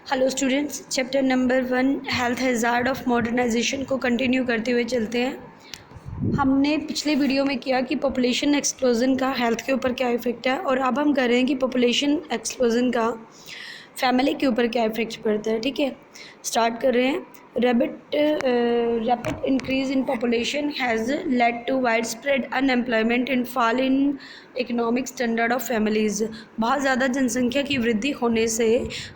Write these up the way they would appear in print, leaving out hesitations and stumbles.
Hello students, chapter number 1 health hazard of modernisation को continue करते हुए चलते हैं। हमने पिछले वीडियो में किया कि पॉपुलेशन एक्सप्लोजन का हेल्थ के ऊपर क्या इफ़ेक्ट है, और अब हम कर रहे हैं कि पॉपुलेशन एक्सप्लोजन का फैमिली के ऊपर क्या इफ़ेक्ट पड़ता है। ठीक है, स्टार्ट कर रहे हैं। Rapid increase in population has led to widespread unemployment and fall in economic standard of families. बहुत ज़्यादा जनसंख्या की वृद्धि होने से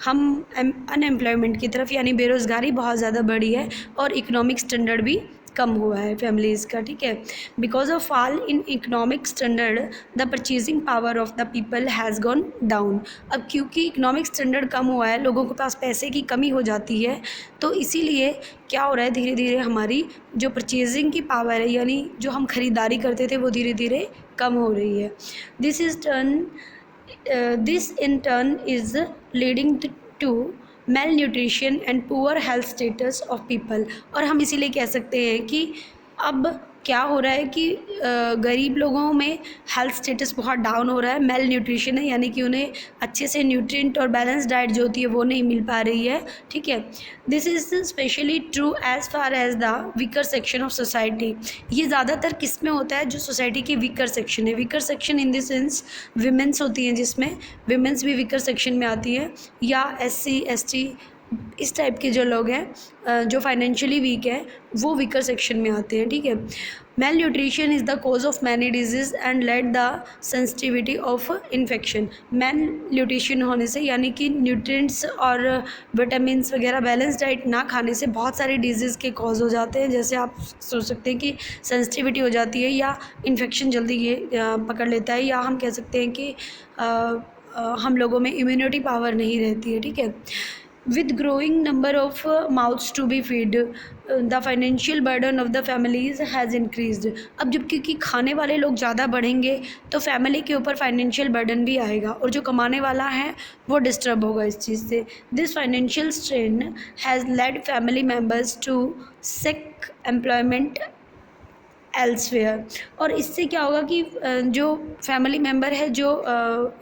हम अनएम्प्लॉयमेंट की तरफ, यानी बेरोज़गारी बहुत ज़्यादा बढ़ी है और इकोनॉमिक स्टैंडर्ड भी कम हुआ है फैमिलीज़ का। ठीक है, because of fall in economic standard the purchasing power of the people has gone down. अब क्योंकि इकोनॉमिक स्टैंडर्ड कम हुआ है, लोगों के पास पैसे की कमी हो जाती है, तो इसीलिए क्या हो रहा है, धीरे धीरे हमारी जो परचेजिंग की पावर है, यानी जो हम ख़रीदारी करते थे, वो धीरे धीरे कम हो रही है। This in turn is leading to malnutrition and poor health status of people. और हम इसीलिए कह सकते हैं कि अब क्या हो रहा है कि गरीब लोगों में हेल्थ स्टेटस बहुत डाउन हो रहा है। मेल न्यूट्रिशन है, यानी कि उन्हें अच्छे से न्यूट्रिएंट और बैलेंस डाइट जो होती है वो नहीं मिल पा रही है। ठीक है, this is specially true as far as the weaker section of society. ये ज़्यादातर किस में होता है, जो सोसाइटी के वीकर सेक्शन है। Weaker section in the sense women's होती हैं, जिसमें विमेंस भी वीकर सेक्शन में आती है, या SC ST इस टाइप के जो लोग हैं जो फाइनेंशियली वीक है, वो वीकर सेक्शन में आते हैं। ठीक है, malnutrition is the cause of many disease and led the sensitivity of infection. Malnutrition होने से, यानी कि न्यूट्रिएंट्स और विटामिन्स वगैरह बैलेंस डाइट ना खाने से बहुत सारे डिजीज़ के कॉज हो जाते हैं। जैसे आप सोच सकते हैं कि सेंसिटिविटी हो जाती है, या इन्फेक्शन जल्दी ये पकड़ लेता है, या हम कह सकते हैं कि हम लोगों में इम्यूनिटी पावर नहीं रहती है। ठीक है, with growing number of mouths to be fed, the financial burden of the families has increased। अब जब क्योंकि खाने वाले लोग ज़्यादा बढ़ेंगे तो फैमिली के ऊपर फाइनेंशियल बर्डन भी आएगा, और जो कमाने वाला है वो डिस्टर्ब होगा इस चीज़ से। This financial strain has led family members to seek employment elsewhere. और इससे क्या होगा कि जो फैमिली मेम्बर है, जो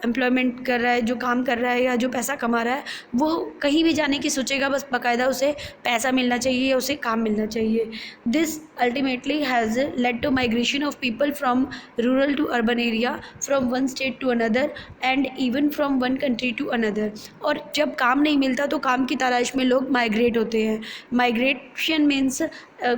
एम्प्लॉयमेंट कर रहा है, जो काम कर रहा है, या जो पैसा कमा रहा है, वो कहीं भी जाने की सोचेगा, बस बाकायदा उसे पैसा मिलना चाहिए, उसे काम मिलना चाहिए। This ultimately has led to migration of people from rural to urban area, from one state to another and even from one country to another. और जब काम नहीं मिलता तो काम की तलाश में लोग माइग्रेट होते हैं। माइग्रेशन मीन्स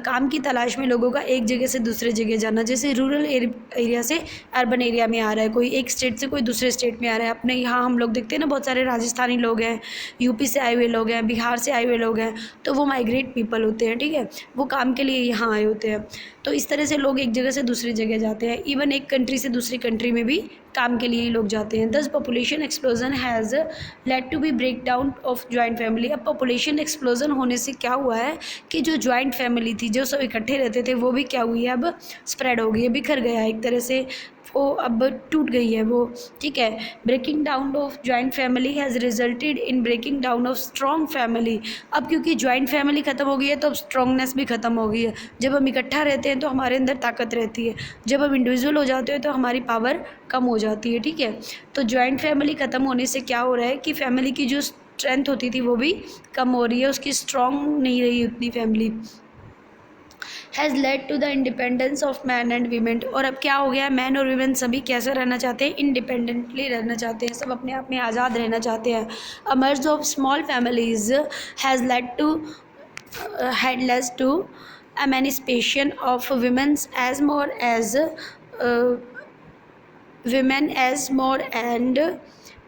काम की तलाश में लोगों का एक जगह से दूसरे जगह जाना। जैसे रूरल एरिया से अर्बन एरिया में आ रहा है, कोई एक स्टेट से कोई दूसरे स्टेट में आ रहा है। अपने यहाँ हम लोग देखते हैं ना, बहुत सारे राजस्थानी लोग हैं, यूपी से आए हुए लोग हैं, बिहार से आए हुए लोग हैं, तो वो माइग्रेट पीपल होते हैं। ठीक है, वो काम के लिए यहाँ आए होते हैं। तो इस तरह से लोग एक जगह से दूसरी जगह जाते हैं, इवन एक कंट्री से दूसरी कंट्री में भी काम के लिए ही लोग जाते हैं। This population explosion has led to be break down of joint family. अब पॉपुलेशन एक्सप्लोजन होने से क्या हुआ है कि जो जॉइंट फैमिली थी, जो सब इकट्ठे रहते थे, वो भी क्या हुई है, अब स्प्रेड हो गई है, बिखर गया है एक तरह से, वो अब टूट गई है वो। ठीक है, breaking down of joint family has resulted in breaking down of strong family. अब क्योंकि जॉइंट फैमिली ख़त्म हो गई है, तो अब स्ट्रॉन्गनेस भी ख़त्म हो गई है। जब हम इकट्ठा रहते हैं तो हमारे अंदर ताकत रहती है, जब हम इंडिविजुअल हो जाते हैं तो हमारी पावर कम हो जाती है। ठीक है, तो जॉइंट फैमिली ख़त्म होने से क्या हो रहा है कि फैमिली की जो स्ट्रेंथ होती थी वो भी कम हो रही है, उसकी स्ट्रॉन्ग नहीं रही उतनी family. Has led to the independence of man and women. और अब क्या हो गया, मैन और वीमेन सभी कैसे रहना चाहते हैं, इंडिपेंडेंटली रहना चाहते हैं, सब अपने आप में आज़ाद रहना चाहते हैं। Emerge of small families has led to headless to emancipation of women's as more as women as more and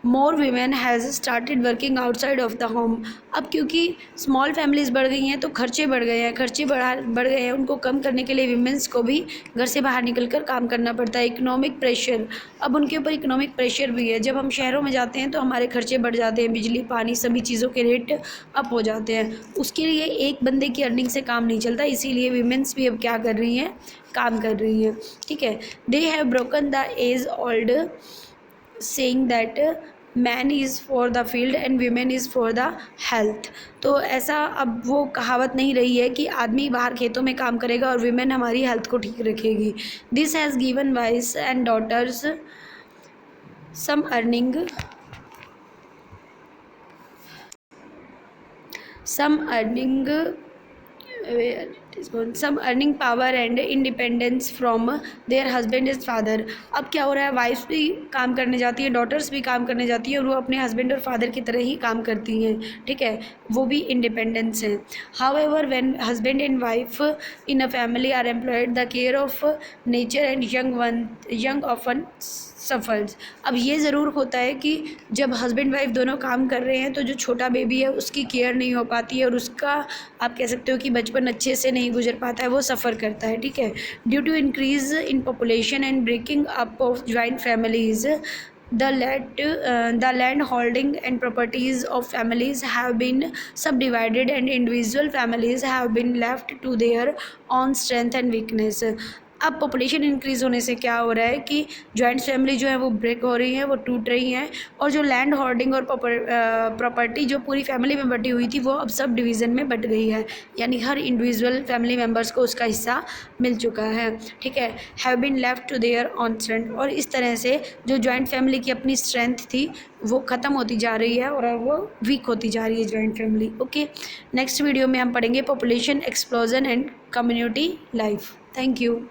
more women has started working outside of the home। अब क्योंकि स्मॉल फैमिलीज़ बढ़ गई हैं तो खर्चे बढ़ गए हैं, बढ़ गए हैं, उनको कम करने के लिए विमेंस को भी घर से बाहर निकल कर काम करना पड़ता है। इकोनॉमिक प्रेशर, अब उनके ऊपर इकोनॉमिक प्रेशर भी है। जब हम शहरों में जाते हैं तो हमारे खर्चे बढ़ जाते हैं, बिजली पानी सभी चीज़ों के रेट अप हो जाते हैं। उसके लिए एक बंदे की अर्निंग से काम नहीं चलता, इसीलिए विमेंस भी अब क्या कर रही हैं, काम कर रही हैं। ठीक है, they have broken the age old saying that man is for the field and women is for the health. तो ऐसा अब वो कहावत नहीं रही है कि आदमी बाहर खेतों में काम करेगा और वीमेन हमारी हेल्थ को ठीक रखेगी। This has given wife and daughters some earning some earning some earning power and independence from their husband and father। अब क्या हो रहा है, वाइफ्स भी काम करने जाती है, डॉटर्स भी काम करने जाती है और वो अपने हस्बैंड और फादर की तरह ही काम करती हैं, ठीक है, वो भी इंडिपेंडेंस है। However when husband and wife in a family are employed the care of nature and young often suffers. अब ये ज़रूर होता है कि जब हस्बैंड वाइफ दोनों काम कर रहे हैं तो जो छोटा बेबी है उसकी केयर नहीं हो पाती है और उसका आप कह सकते हो कि बचपन अच्छे से नहीं गुजर पाता है, वो सफ़र करता है, ठीक है। Due to increase in population and breaking up of joint families the land holding and properties of families have been subdivided and individual families have been left to their own strength and weakness। अब population increase होने से क्या हो रहा है कि joint family जो है वो ब्रेक हो रही है, वो टूट रही हैं और जो लैंड होल्डिंग और प्रॉपर्टी जो पूरी फैमिली में बटी हुई थी वो अब सब डिवीज़न में बट गई है, यानी हर इंडिविजुअल फैमिली मेम्बर्स को उसका हिस्सा मिल चुका है, ठीक है। Have been left to their own strength, और इस तरह से जो जॉइंट फैमिली की अपनी स्ट्रेंथ थी वो ख़त्म होती जा रही है और वो वीक होती जा रही है joint family. Okay, next video में हम पढ़ेंगे population explosion and community life. Thank you.